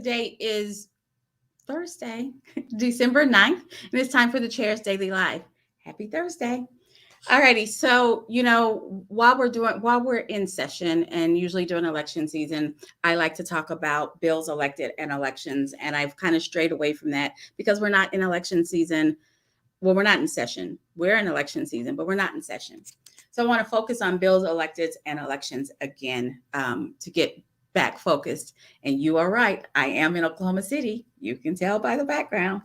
Today is Thursday, December 9th, and it's time for the Chair's Daily Live. Happy Thursday. Alrighty, so while we're in session and usually during election season, I like to talk about bills elected and elections, and I've kind of strayed away from that because we're not in election season. Well, we're not in session. We're in election season, but we're not in session. So I want to focus on bills elected and elections again to get back focused. And you are right. I am in Oklahoma City. You can tell by the background.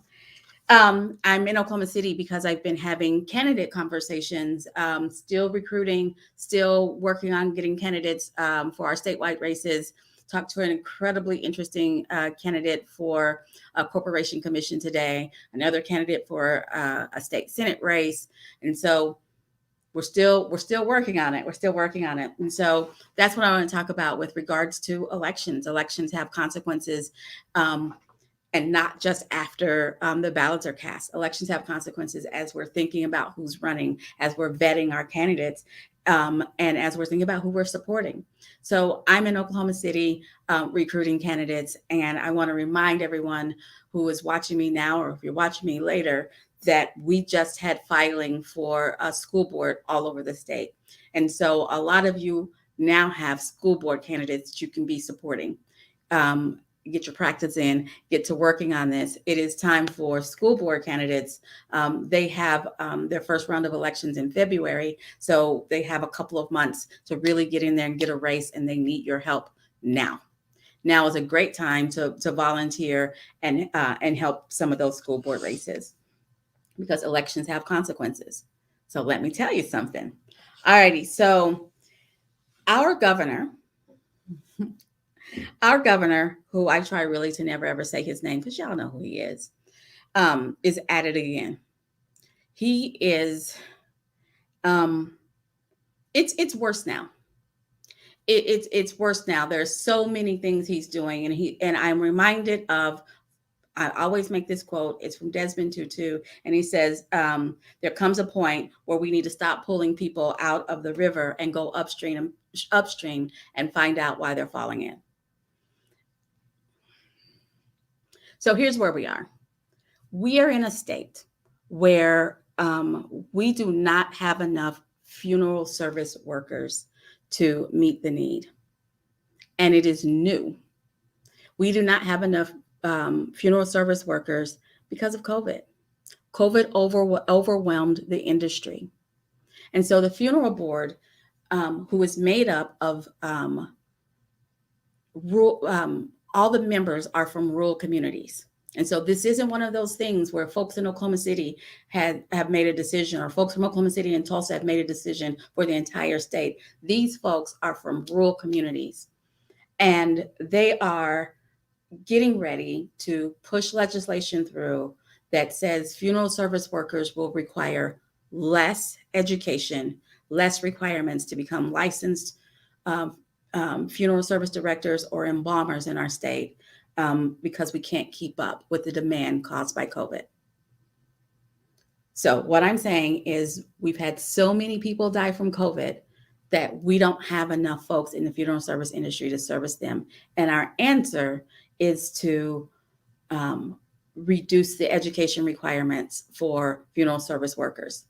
I'm in Oklahoma City because I've been having candidate conversations, still recruiting, still working on getting candidates for our statewide races. Talked to an incredibly interesting candidate for a corporation commission today, another candidate for a state senate race, and so we're still working on it. We're still working on it, and so that's what I want to talk about with regards to elections. Elections have consequences. And not just after the ballots are cast. Elections have consequences as we're thinking about who's running, as we're vetting our candidates, and as we're thinking about who we're supporting. So I'm in Oklahoma City recruiting candidates, and I want to remind everyone who is watching me now, or if you're watching me later, that we just had filing for a school board all over the state. And so a lot of you now have school board candidates that you can be supporting. Get your practice in, get to working on this. It is time for school board candidates. They have their first round of elections in February, so they have a couple of months to really get in there and get a race, and they need your help now. Now is a great time to volunteer and help some of those school board races because elections have consequences. So let me tell you something. All righty, so our governor, who I try really to never ever say his name because y'all know who he is at it again. He is, it's worse now. It's worse now. There's so many things he's doing, and I'm reminded of. I always make this quote. It's from Desmond Tutu, and he says, "There comes a point where we need to stop pulling people out of the river and go upstream and find out why they're falling in." So here's where we are. We are in a state where we do not have enough funeral service workers to meet the need. And it is new. We do not have enough funeral service workers because of COVID. COVID overwhelmed the industry. And so the funeral board, who is made up of all the members are from rural communities. And so this isn't one of those things where folks in Oklahoma City have made a decision, or folks from Oklahoma City and Tulsa have made a decision for the entire state. These folks are from rural communities, and they are getting ready to push legislation through that says funeral service workers will require less education, less requirements to become licensed funeral service directors or embalmers in our state because we can't keep up with the demand caused by COVID. So what I'm saying is we've had so many people die from COVID that we don't have enough folks in the funeral service industry to service them. And our answer is to reduce the education requirements for funeral service workers,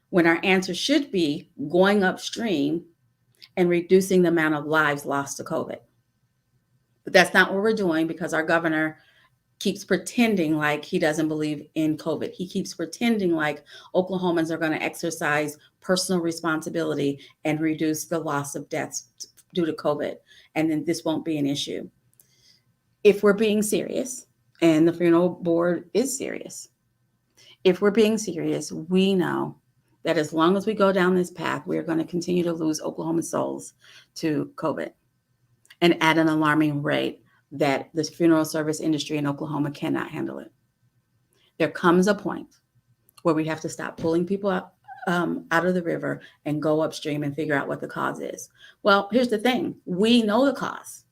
when our answer should be going upstream and reducing the amount of lives lost to COVID. But that's not what we're doing because our governor keeps pretending like he doesn't believe in COVID. He keeps pretending like Oklahomans are going to exercise personal responsibility and reduce the loss of deaths due to COVID, and then this won't be an issue. If we're being serious, and the funeral board is serious, if we're being serious, we know that as long as we go down this path, we're going to continue to lose Oklahoma souls to COVID, and at an alarming rate that the funeral service industry in Oklahoma cannot handle it. There comes a point where we have to stop pulling people out of the river and go upstream and figure out what the cause is. Well, here's the thing. We know the cause.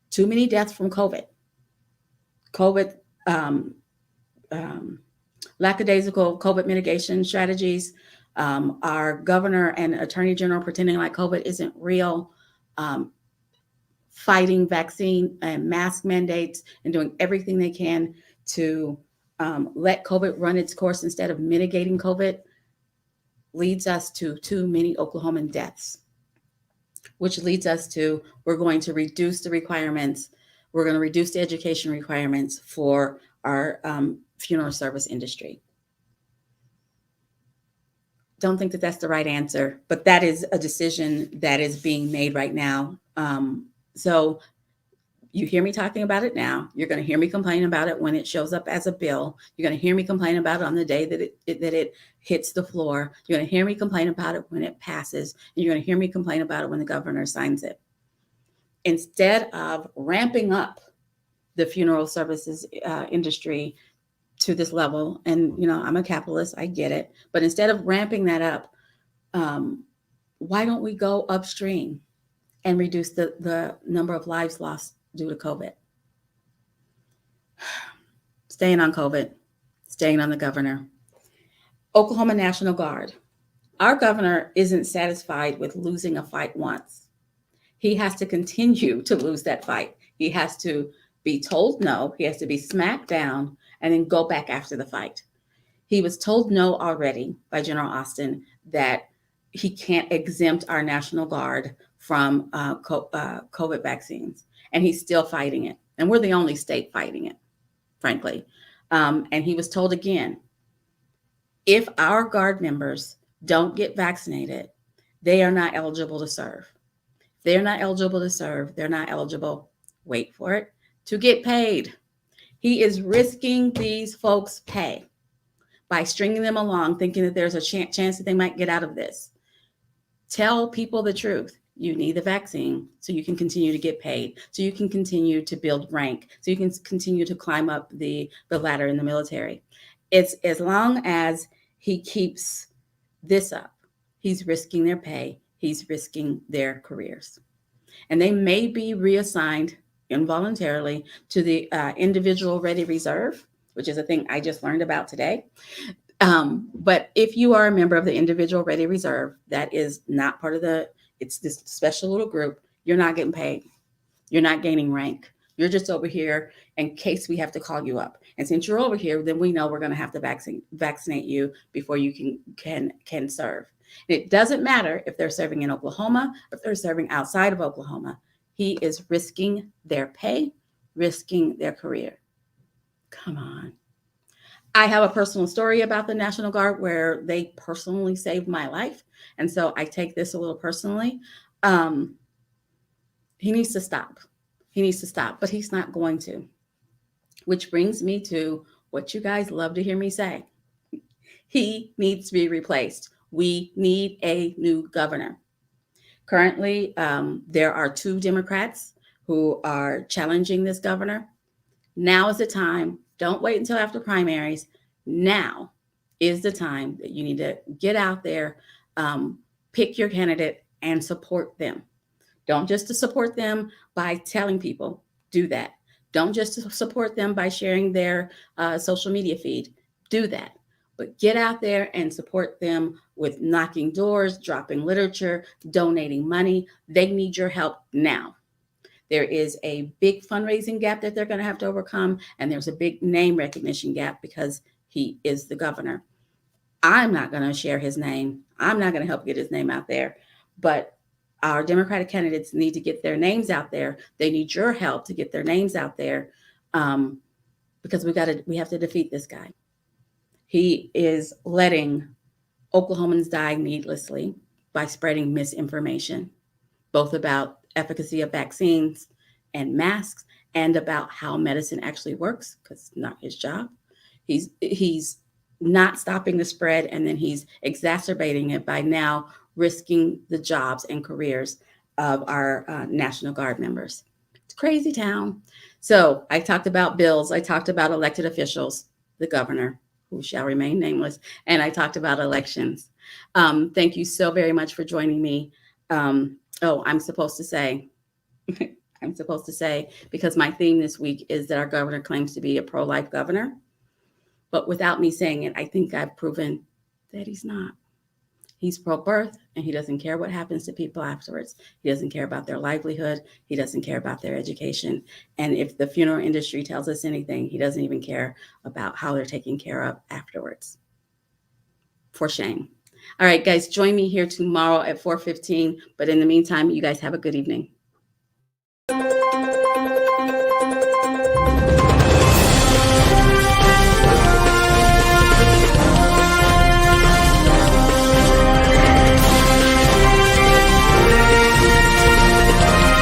Too many deaths from COVID. Lackadaisical COVID mitigation strategies. Our governor and attorney general pretending like COVID isn't real. fighting vaccine and mask mandates and doing everything they can to let COVID run its course instead of mitigating COVID leads us to too many Oklahoman deaths, which leads us to we're going to reduce the requirements. We're going to reduce the education requirements for our funeral service industry. Don't think that that's the right answer, but that is a decision that is being made right now. So you hear me talking about it now. You're going to hear me complain about it when it shows up as a bill. You're going to hear me complain about it on the day that it hits the floor. You're going to hear me complain about it when it passes. And you're going to hear me complain about it when the governor signs it. Instead of ramping up the funeral services industry to this level, and I'm a capitalist, I get it, but instead of ramping that up, why don't we go upstream and reduce the number of lives lost due to COVID? Staying on COVID, staying on the governor. Oklahoma National Guard. Our governor isn't satisfied with losing a fight once. He has to continue to lose that fight. He has to be told no. He has to be smacked down and then go back after the fight. He was told no already by General Austin that he can't exempt our National Guard from COVID vaccines, and he's still fighting it. And we're the only state fighting it, frankly. And he was told again, if our Guard members don't get vaccinated, they are not eligible to serve. If they're not eligible to serve, they're not eligible, wait for it, to get paid. He is risking these folks' pay by stringing them along, thinking that there's a chance that they might get out of this. Tell people the truth. You need the vaccine so you can continue to get paid, so you can continue to build rank, so you can continue to climb up the ladder in the military. It's as long as he keeps this up, he's risking their pay, he's risking their careers. And they may be reassigned involuntarily to the individual ready reserve, which is a thing I just learned about today. But if you are a member of the individual ready reserve, that is not part of it's this special little group, you're not getting paid. You're not gaining rank. You're just over here in case we have to call you up. And since you're over here, then we know we're going to have to vaccinate you before you can serve. And it doesn't matter if they're serving in Oklahoma or if they're serving outside of Oklahoma. He is risking their pay, risking their career. Come on. I have a personal story about the National Guard where they personally saved my life. And so I take this a little personally. He needs to stop. He needs to stop, but he's not going to. Which brings me to what you guys love to hear me say. He needs to be replaced. We need a new governor. Currently, there are 2 Democrats who are challenging this governor. Now is the time. Don't wait until after primaries. Now is the time that you need to get out there, pick your candidate, and support them. Don't just support them by telling people, do that. Don't just support them by sharing their social media feed, do that. But get out there and support them with knocking doors, dropping literature, donating money. They need your help now. There is a big fundraising gap that they're going to have to overcome, and there's a big name recognition gap because he is the governor. I'm not going to share his name. I'm not going to help get his name out there, but our Democratic candidates need to get their names out there. They need your help to get their names out there because we have to defeat this guy. He is letting Oklahomans die needlessly by spreading misinformation, both about efficacy of vaccines and masks and about how medicine actually works, because it's not his job. He's not stopping the spread, and then he's exacerbating it by now risking the jobs and careers of our National Guard members. It's a crazy town. So I talked about bills. I talked about elected officials, the governor, who shall remain nameless, and I talked about elections. Thank you so very much for joining me. I'm supposed to say, because my theme this week is that our governor claims to be a pro-life governor, but without me saying it, I think I've proven that he's not. He's pro-birth, and he doesn't care what happens to people afterwards. He doesn't care about their livelihood. He doesn't care about their education. And if the funeral industry tells us anything, he doesn't even care about how they're taken care of afterwards. For shame. All right, guys, join me here tomorrow at 4:15. But in the meantime, you guys have a good evening.